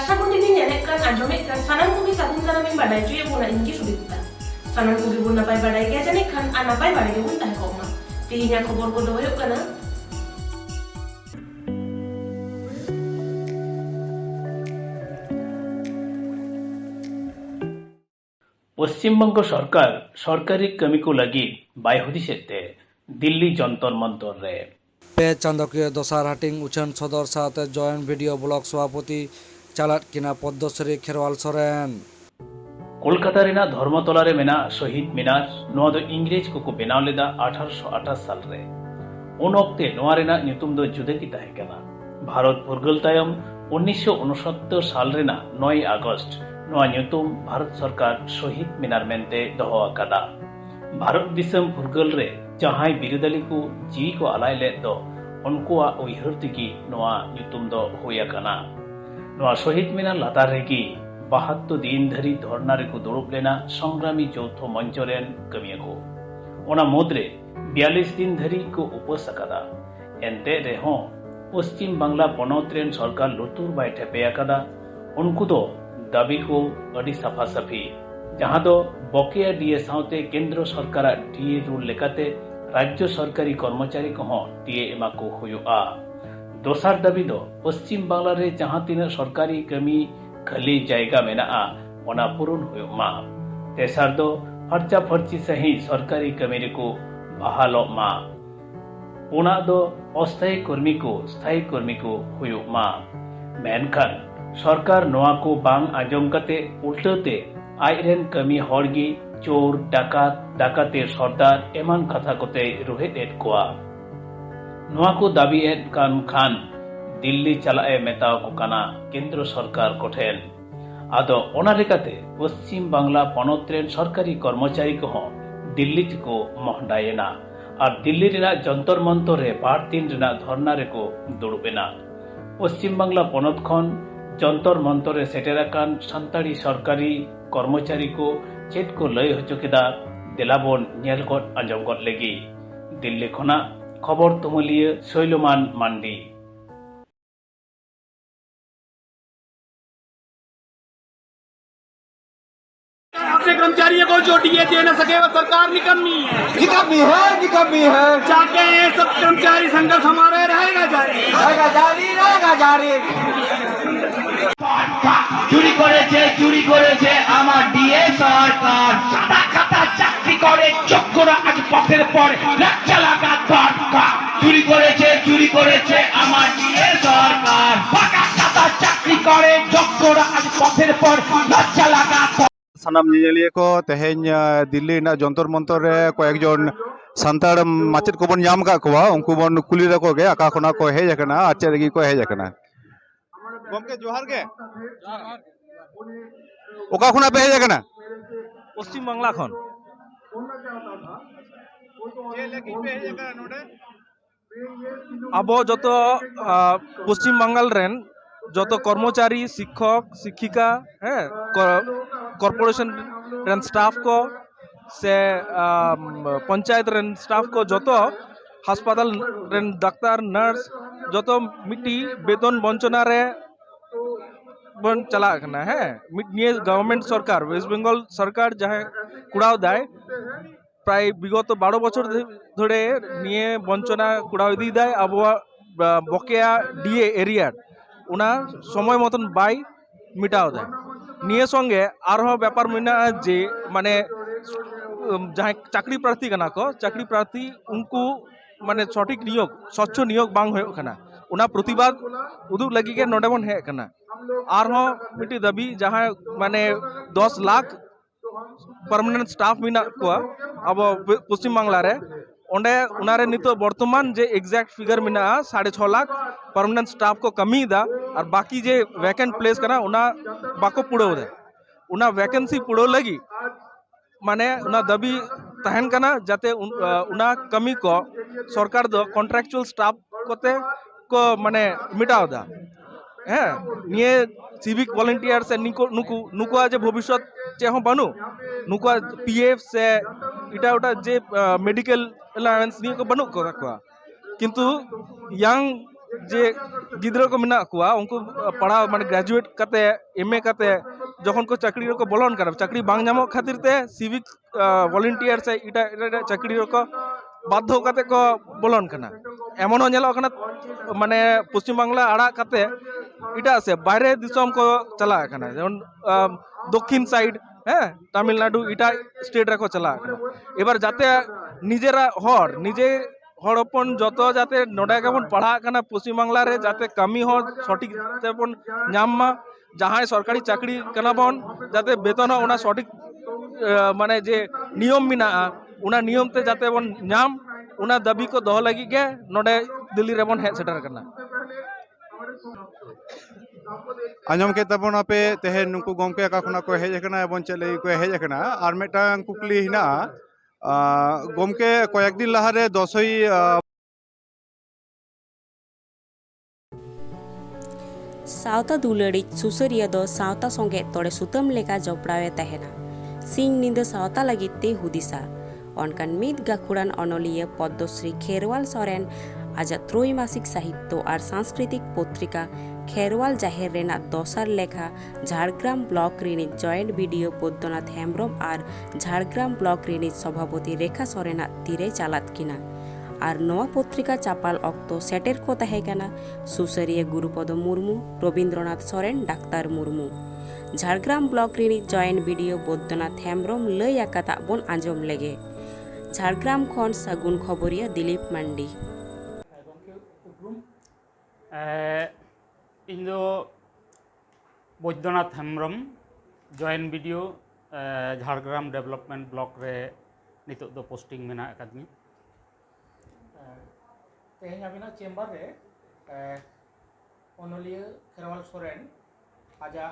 सागुन दिनी नेलेक kan anjomik kan sanam kubi sagun sanam yang badai cuy puna inki sudita sanam kubi pun napai badai kaya jane kan anapai badai pun tah koma tihinya khobor ko doyok kana Paschimbanga সরকার সরকারি কামি को लगी बायहुदिसेते दिल्ली जंतर मंतर रे पे चांदकिया दोसार हाटिंग उछन सदर साथे joint video blog सभापति चालाट किना पद्मश्री खेरवाल सोरेन कोलकाता रेना धर्मतला रे मेना शहीद मिनार नोआ दो इंग्रेज को बेनाव लेदा 1828 साल रे उन वक्ते नोआ रेना ᱧᱩᱛᱩᱢ दो जुदे की ताहे कना भारत फुरगल तायम 1969 साल रेना 9 अगस्त नोआ ᱧᱩᱛᱩᱢ भारत सरकार शहीद मिनार मेनते दोहो अकादा भारत दिसम फुरगल रे जहां बिरुदाली को जीवी को अलाय ले दो उनकुआ उयहर तिगी नोआ ᱧᱩᱛᱩᱢ दो होया कना नोआ शहीद मिनार लातार रेगी 72 दिन धरी धरना रे को दुड़ुब लेना संग्रामी चौथ मंच रेन कमिया को ओना मुद्रे 42 दिन धरी को उपवास अकादा एनते रेहो पश्चिम बांग्ला पनत रेन सरकार लुतुर बाय ठेपे अकादा उनको दो दाबी को अडी साफा साफी जहां दो बकेया डीए साउते केंद्र सरकार डीए रूल लेकाते राज्य सरकारी कर्मचारी को डीए एमा को हुआ दोसार दाबी दो पश्चिम बांग्ला रे जहां तीन सरकारी कमी खाली जायगा मेना ओना पूरण हुआ तेसार दो फर्चा फर्ची सही सरकारी कमी को बहालो मा पुना दो अस्थायी कर्मी को स्थायी कर्मी को हुआ मेनखान सरकार नोआ को बांग आजम कते उल्टते आयरेन कमी हरगी चोर डाकात डाकाते सरदार एमान कथा कोते रोहित एट कोआ नोआ को दाबी एट कान खान दिल्ली चलाए मेताव को काना केंद्र सरकार कोठेन आदो ओना लेकाते पश्चिम बांग्ला पनत रेन सरकारी कर्मचारी को दिल्ली को महडायेना और दिल्ली रेना जंतर मंतर रे 8 दिन रेना धरना रे को दुड़ुबेना पश्चिम बांग्ला पनत खन जंतर मंतर रे सेटेराकान संताड़ी सरकारी कर्मचारी को चेत को लय हचुकेदा देलाबन नेलगट आंजमगट लेगी दिल्ली खना खबर तुमलिए शैलमान मांडी अपने कर्मचारियों को जो डीए दे न सके वो सरकार निकम्मी है निकम्मी है चाहते हैं सब कर्मचारी संघर्ष हमारे रहेगा जारी চুরি করেছে আমার ডিএ সরকার সাদা খাতা চাকরি করে চক্করা আজ পথের পর লাচ্চা লাগা দরকার চুরি করেছে আমার ডিএ সরকার পাকা খাতা চাকরি করে চক্করা আজ পথের পর লাচ্চা লাগা सानाम निजेलिया को तेहेन दिल्ली ना जंतर मंतर रे कयेकजन सान्ताड़ माचेद को बन नाम का कोवा उनको बन कुली रको गे आका खना को हेज अकना आचे रगी को हेज अकना गमके जोहार गे ओका खना पे हेज अकना पश्चिम बांग्ला खन जे लगी पे हेज अकना नोडे अब जो पश्चिम बंगाल रेन जो कर्मचारी शिक्षक शिक्षिका है कॉर्पोरेशन रेन स्टाफ को से पंचायत रेन स्टाफ को जो हास्पाताल रेन डाक्तार नर्स जो मिट्टी वेतन वंचना रे बन चला है निये गवर्नमेंट सरकार वेस्ट बेंगल सरकार जहाँ कुड़ाव दाय प्राय विगत 12 बছর धरे निये वंचना कुड़ाव दी दाय अब बकेया डीए एरिया उना समय मतन बाय मिटाव दाय निये संगे आरो व्यापार मेना जे माने जहाँ चाकरी प्रार्थी कना को चाकरी प्रार्थी उनको माने सठिक नियोग स्वच्छ नियोग बांग होय कना उना प्रतिवाद उदुग लगी के नोडेबन हे कना आरो मिटी दाबी जहाँ माने 10 लाख परमानेंट स्टाफ मिना को अब पश्चिम बांग्ला रे ओंडे उनारे नितो वर्तमान जे एग्जैक्ट फिगर मिना 6.5 लाख परमानेंट स्टाफ को कमी दा और बाकी जे वैकेंट प्लेस कना उना बाको पुड़ो दे उना वैकेंसी पुड़ो लगी माने उना दबी तहन कना जाते उना कमी को सरकार दो कॉन्ट्रैक्चुअल स्टाफ कोते को माने मिटाव दा है निये सिविक वॉलंटियर से नुकुआ जे भविष्य चे बानू नुकुआ पीएफ से इटा उटा जे मेडिकल अलाउंस निये को बानू को रखवा किंतु यंग जे गिद्रा को मेना कुआ उनको पढ़ाव माने ग्रेजुएट कते एमए कते जखन को चाकरी रो को बोलन कर चाकरी बांग नामो खातिर ते सिविक वॉलंटियर से इटा चाकरी रो को बाध्य कते को बोलन कना एमन नेलो कना माने पश्चिम बांगला आड़ा कते इटा से बाहरे दिसम को चला कना जेमन दक्षिण साइड तमिलनाडु इटा स्टेट रे को चला कना एबार जाते निजेरा हर निजे हड़पन जो जाते नोडे गेबन पढ़ा कना पश्चिम बांगला रे जाते कमी हो सठिक तेबन नाम मा जहां सरकारी चाकरी कना बन जाते वेतन हो उना सठिक माने जे नियम मिना उना नियम ते जाते बन नाम उना दाबी को दोह लगी गे नोडे दिल्ली रे बन हे सेटर कना आंजम के तबन आपे तेहे नुकु गमके का खुना को हेज कना एबन चले को हेज कना आर मेटांग कुकली हिना गमके कयेक दिन लाहारे 10ই सावता दुलाड़ी सुसरिया दो सावता संगे तोड़े सुतम लेका जपड़ावे तहेना सिंह निंदा सावता लगिते हुदिसा अनकान मिद गाखुड़ान अनलिया पद्मश्री खेरवाल सोरेन आजा त्रैमासिक साहित्य और सांस्कृतिक पत्रिका खेरवाल जाहेर रेना दोसार लेखा झाड़ग्राम ब्लॉक रिनिज जॉइंट वीडियो बैद्यनाथ हेम्ब्रम और झाड़ग्राम ब्लॉक रिनिज सभापति रेखा सोरेना तीरे चालात किना और नवा पत्रिका चापाल अक्तो सेटेर को तहेकाना सुसरिया गुरुपद मुर्मू रवींद्रनाथ सोरेन डाक्तार मुर्मू झाड़ग्राम ब्लॉक रिनिज जॉइंट वीडियो बैद्यनाथ हेम्ब्रम लई आकाता बन आंजम लेगे झाड़ग्राम खन सागुन खबरिया दिलीप मांडी इन Baidyanath Hembram joint BDO Jhargram development block रे नितो दो पोस्टिंग मेना अकादमी तेहन अबिना चेम्बर रे ओनलिया खेरवाल सोरेन आजा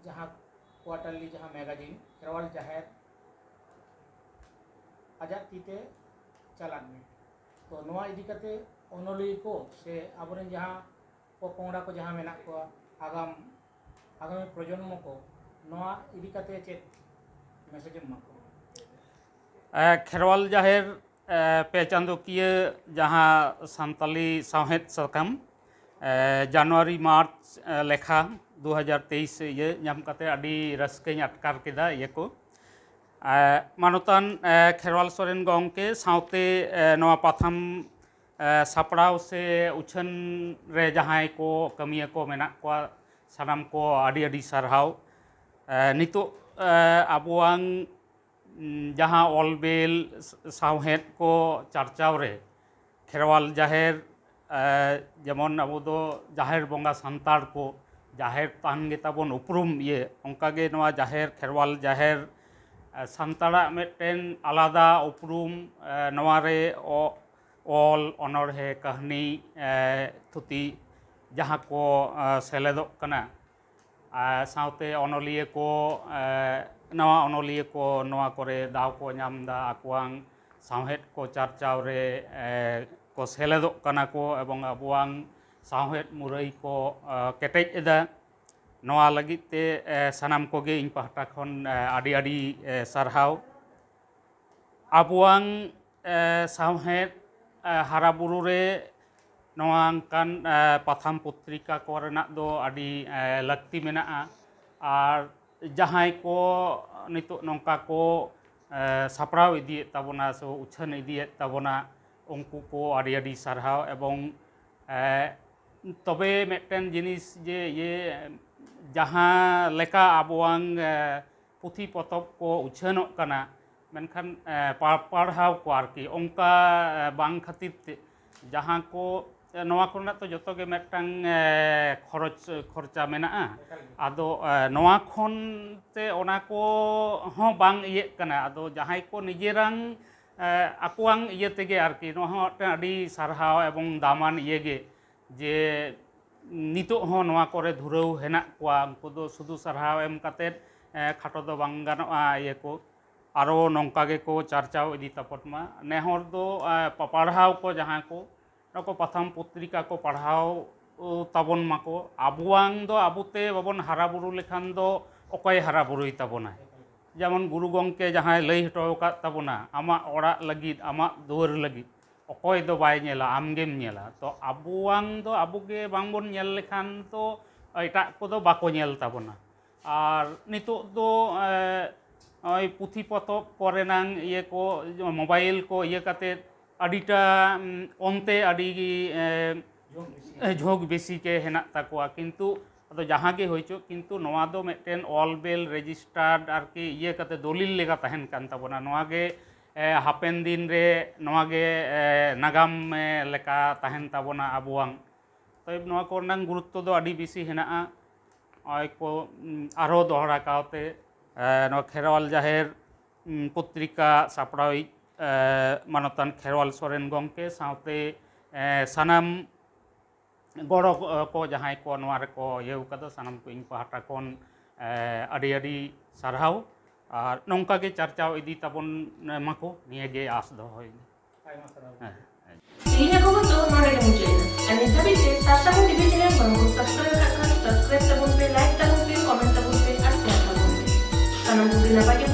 जहाँ क्वार्टरली जहाँ मैगजीन खेरवाल जाहेर आजा तीते चालान में तो नवा इदी कते ओनलिया को से आबरेन जहाँ पोंगड़ा को जहाँ मेना को आगामी प्रजन्म को नवा इदी कते चेत मैसेज मा को खेरवाल जाहेर पे चांदोकिय जहाँ सान्ताली साहेद साकाम जनवरी मार्च लेखा 2023 ये नाम कते अडी रस्कई अटकार केदा ये को मानतान खेरवाल सोरेन गंके साउते नवा पाथाम सापड़ाव से उछन रे जहां को कमिया को मेना को सानाम को अडी अडी सारहाव नितो आबुआंग जहाँ ऑलबेल साहेद को चर्चाव रे खेरवाल जाहेर जेमन अब दो जाहेर बंगा संतार को जाहेर तान गेताबन उपरुम ये onka नवा जाहेर खेरवाल जाहेर संतारा मेटेन आलादा उपरुम नवा रे ऑल अनरहे कहानी थुती जहाँ को सेलेदो कना साउते अनलिया को नवा अनलिया को नवा करे दाव को नामदा आकुआंग साहेद को चर्चाव रे को सेलेदो कना को एवं आबुआंग साहेद मुरई को केटेज एदा नवा लगिते सानाम कोगे इन पाहटा खन आडी आडी सारहाव आबुआंग साहेद हाराबुरु रे नवांकान पाथाम पत्रिका कोरेना दो आडी लक्ति मेना और जहां को नितो नौका को सापड़ाव इदी ताबोना सो उछन इदी ताबोना उनको को आडी आडी सारहाव एवं तबे मेटेन जिनिस जे ये जहां लेका आबुआंग पुथी पतब को उछनों कना मेनखान पढ़ाव को आरकी उनका बांग खातिर जहां को नवा कोना तो जतो के मेटांग खर्चा मेना आदो नवा खन ते ओना को हो बांग इये कना आदो जहां को निजेरांग आकुआंग इये तेगे आरकी नवा अडी सारहाव एवं दामान इये गे जे नितो हो नवा करे धुरौ हेना कोआ उनको दो सुदु सारहाव एम काते खाटो दो बांग गानोआ इये को आरो नौका गे को चर्चाव इदी तपटमा नेहर दो पढ़ाव को जहां को नको प्रथम पत्रिका को पढ़ाव ताबन माको आबुआंग दो आबुते बाबन हाराबुरु लेखान दो अकय हाराबुरुई ताबना जेमन गुरु गंके जहां लई हटो का ताबना आमा ओड़ा लगिद आमा दुआर लगिद ᱚᱠᱚᱭ ᱫᱚ ᱵᱟᱭ ᱧᱮᱞᱟ ᱟᱢᱜᱮᱢ ᱧᱮᱞᱟ ᱛᱚ ᱟᱵᱚᱣᱟᱝ ᱫᱚ ᱟᱵᱚᱜᱮ ᱵᱟᱝᱵᱚᱱ ᱧᱮᱞ ᱞᱮᱠᱷᱟन ᱛᱚ ᱮᱴᱟᱜ ᱠᱚᱫᱚ ᱵᱟᱠᱚ ᱧᱮᱞ ᱛᱟᱵᱚᱱᱟ ᱟᱨ ᱱᱤᱛᱚᱜ ᱫᱚ ওই পুঁথি পতব করেনাং ইয়ে কো মোবাইল কো ইয়ে কাতে আডিটা অন্তে আডি ঝোঁক বেশি কে হেনাক তাকোয়া কিন্তু আদো জাহাগে হইছো কিন্তু নোয়া দো মেটেন অল বেল রেজিস্টার্ড আর কি ইয়ে কাতে দলিল লেগা তাহেন কান তাবনা নোয়াগে হাপেন দিন রে নোয়াগে নাগাম লেকা তাহেন তাবনা আবুয়াং তবে নোয়া করনাং গুরুত্ব দো আডি বেশি হেনাআ ওই কো আরো দহড়া কাওতে খেরওয়াল জাহের পত্রিকা সাপড়াই মানতান খেরওয়াল সরেন গংকে সাথে সানাম গড় কো জাহাই কো নোয়া রে কো ইয়ে কাদা সানাম কো ইং পাহাটা কোন আডি আডি সারহাও আর নংকা গে চর্চাও ইদি তাবন মাকো নিয়ে গে আস দো হই Sehingga kau betul mana yang muncul. Anda tapi saya TV channel baru subscribe tabun pe, like tabun pe, comment tabun pe, share tabun pe. Karena mungkin apa